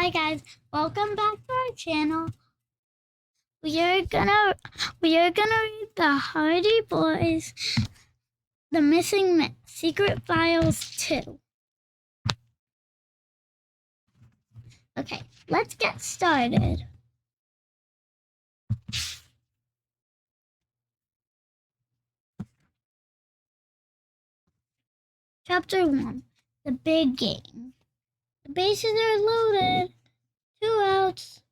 Hi guys, welcome back to our channel. We are gonna read the Hardy Boys, The Missing Mitt, Secret Files 2. Okay, let's get started. Chapter 1, The Big Game. The bases are loaded. 2 outs.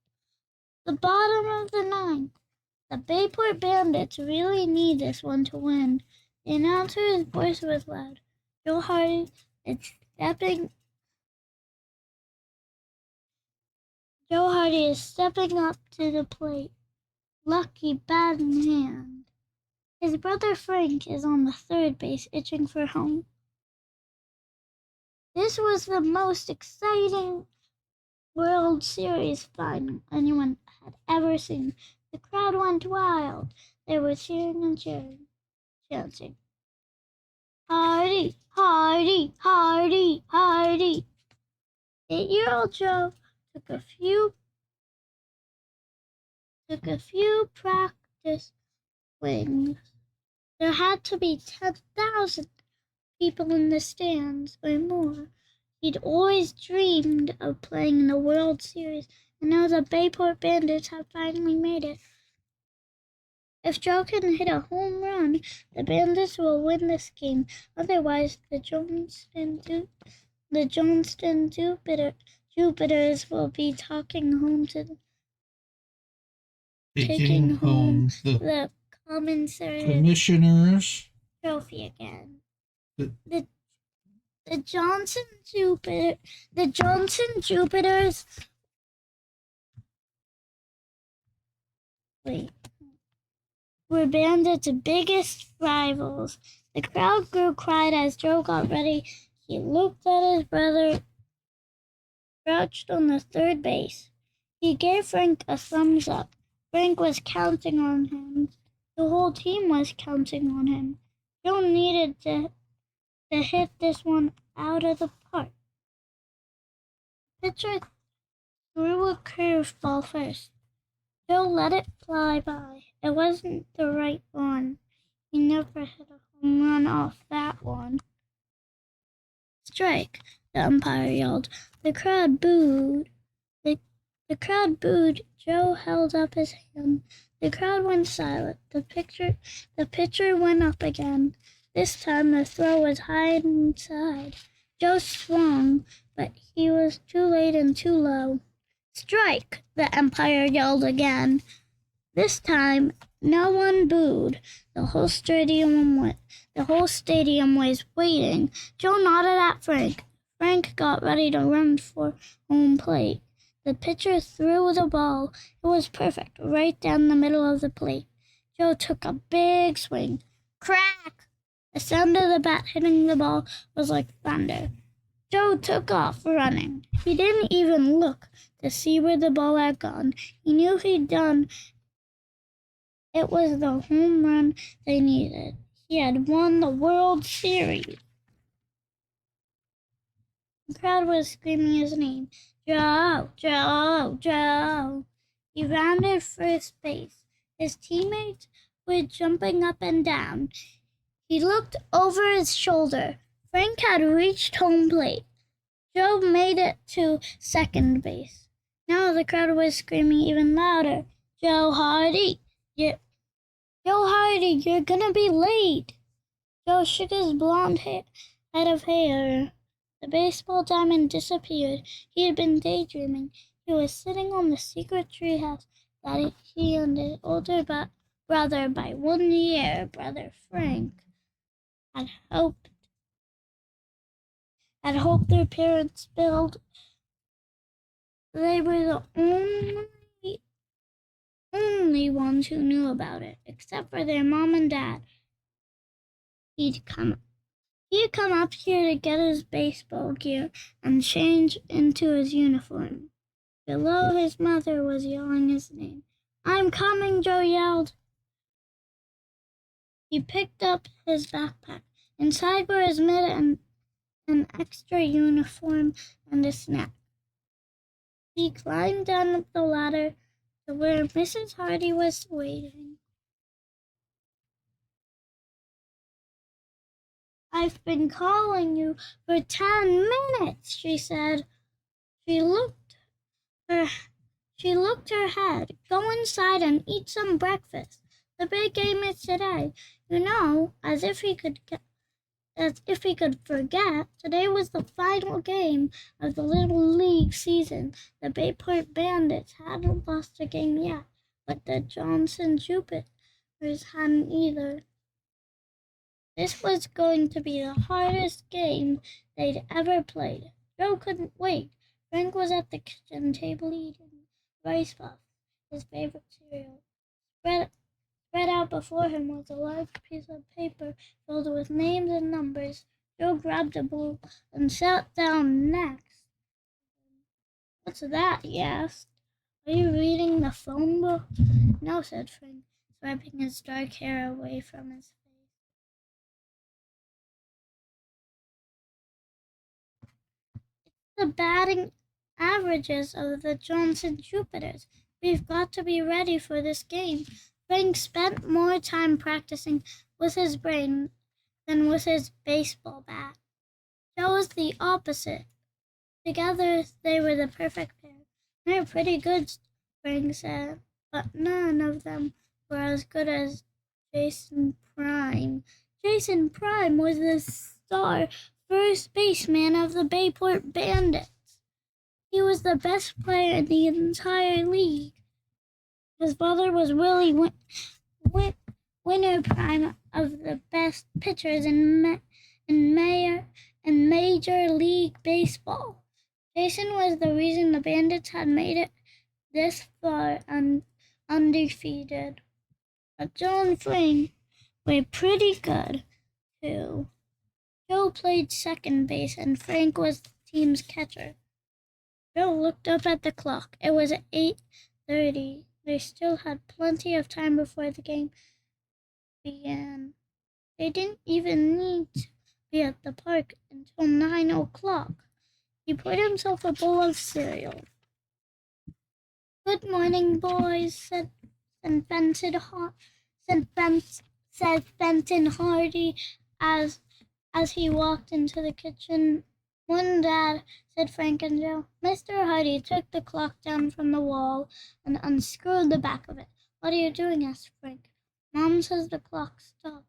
The bottom of the ninth. The Bayport Bandits really need this one to win. The announcer's voice was loud. Joe Hardy is stepping up to the plate. Lucky bat in hand. His brother Frank is on the third base, itching for home. This was the most exciting World Series final anyone had ever seen. The crowd went wild. They were cheering and cheering, chanting, "Hardy, Hardy, Hardy, Hardy." 8-year-old Joe took a few practice swings. There had to be 10,000 people in the stands or more. He'd always dreamed of playing in the World Series, and now the Bayport Bandits have finally made it. If Joe can hit a home run, the Bandits will win this game. Otherwise, the Johnston Jupiters will be taking home the commissioner's trophy again. The Johnson Jupiters were Bandits' biggest rivals. The crowd grew quiet as Joe got ready. He looked at his brother, crouched on the third base. He gave Frank a thumbs up. Frank was counting on him. The whole team was counting on him. Joe needed to hit this one out of the park. Pitcher threw a curveball first. Joe let it fly by. It wasn't the right one. He never hit a home run off that one. "Strike," the umpire yelled. The crowd booed. The crowd booed. Joe held up his hand. The crowd went silent. The pitcher went up again. This time the throw was high inside. Joe swung, but he was too late and too low. "Strike," the umpire yelled again. This time, no one booed. The whole stadium was waiting. Joe nodded at Frank. Frank got ready to run for home plate. The pitcher threw the ball. It was perfect, right down the middle of the plate. Joe took a big swing. Crack! The sound of the bat hitting the ball was like thunder. Joe took off running. He didn't even look to see where the ball had gone. He knew he'd done. It was the home run they needed. He had won the World Series. The crowd was screaming his name. "Joe, Joe, Joe." He rounded first base. His teammates were jumping up and down. He looked over his shoulder. Frank had reached home plate. Joe made it to second base. Now the crowd was screaming even louder. "Joe Hardy! Joe Hardy, you're gonna be late." Joe shook his blonde head of hair. The baseball diamond disappeared. He had been daydreaming. He was sitting on the secret treehouse that he and his older brother by 1 year, brother Frank, had hoped their parents build. They were the only ones who knew about it, except for their mom and dad. He'd come up here to get his baseball gear and change into his uniform. Below, his mother was yelling his name. "I'm coming," Joe yelled. He picked up his backpack. Inside were his mitt and an extra uniform and a snack. He climbed down the ladder to where Mrs. Hardy was waiting. "I've been calling you for 10 minutes," she said. She looked her She looked her head. "Go inside and eat some breakfast. The big game is today." As if he could forget, today was the final game of the Little League season. The Bayport Bandits hadn't lost a game yet, but the Johnson Jupiters hadn't either. This was going to be the hardest game they'd ever played. Joe couldn't wait. Frank was at the kitchen table eating rice puffs, his favorite cereal. Spread out before him was a large piece of paper filled with names and numbers. Joe grabbed a bowl and sat down next. "What's that?" he asked. "Are you reading the phone book?" "No," said Frank, swiping his dark hair away from his face. "The batting averages of the Johnson Jupiters. We've got to be ready for this game." Frank spent more time practicing with his brain than with his baseball bat. Joe was the opposite. Together they were the perfect pair. "They're pretty good," Frank said, "but none of them were as good as Jason Prime." Jason Prime was the star first baseman of the Bayport Bandits. He was the best player in the entire league. His father was Willie Winter Prime, of the best pitchers in Major League Baseball. Jason was the reason the Bandits had made it this far undefeated. But Joe and Frank were pretty good, too. Joe played second base and Frank was the team's catcher. Joe looked up at the clock. It was 8:30. They still had plenty of time before the game began. They didn't even need to be at the park until 9 o'clock. He poured himself a bowl of cereal. "Good morning, boys," said Fenton Hardy as he walked into the kitchen. "Morning, Dad," said Frank and Joe. Mr. Hardy took the clock down from the wall and unscrewed the back of it. "What are you doing?" asked Frank. "Mom says the clock stopped.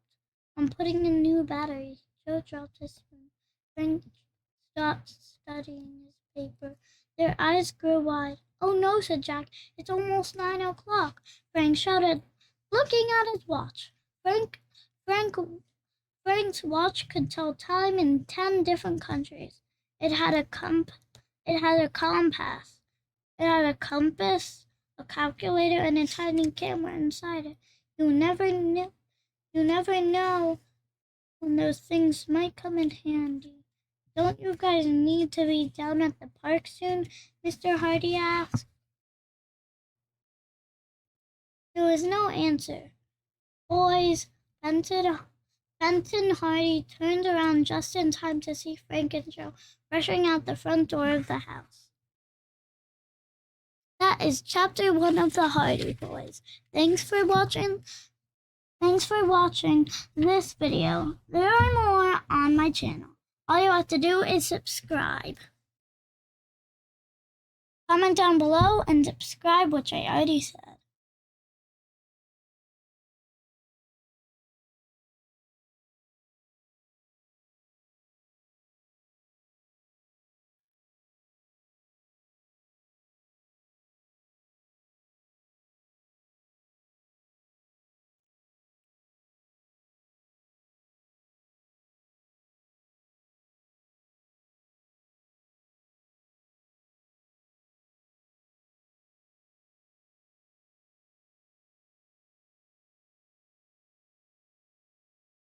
I'm putting in new batteries." Joe dropped his spoon. Frank stopped studying his paper. Their eyes grew wide. "Oh no," said Jack. "It's almost 9 o'clock." Frank shouted, looking at his watch. Frank's watch could tell time in 10 different countries. It had a compass, it had a compass, a calculator, and a tiny camera inside it. You never know when those things might come in handy. "Don't you guys need to be down at the park soon?" Mr. Hardy asked. There was no answer. "Boys," Fenton Hardy turned around just in time to see Frank and Joe rushing out the front door of the house. That is chapter 1 of the Hardy Boys. Thanks for watching this video. There are more on my channel. All you have to do is subscribe. Comment down below and subscribe, which I already said.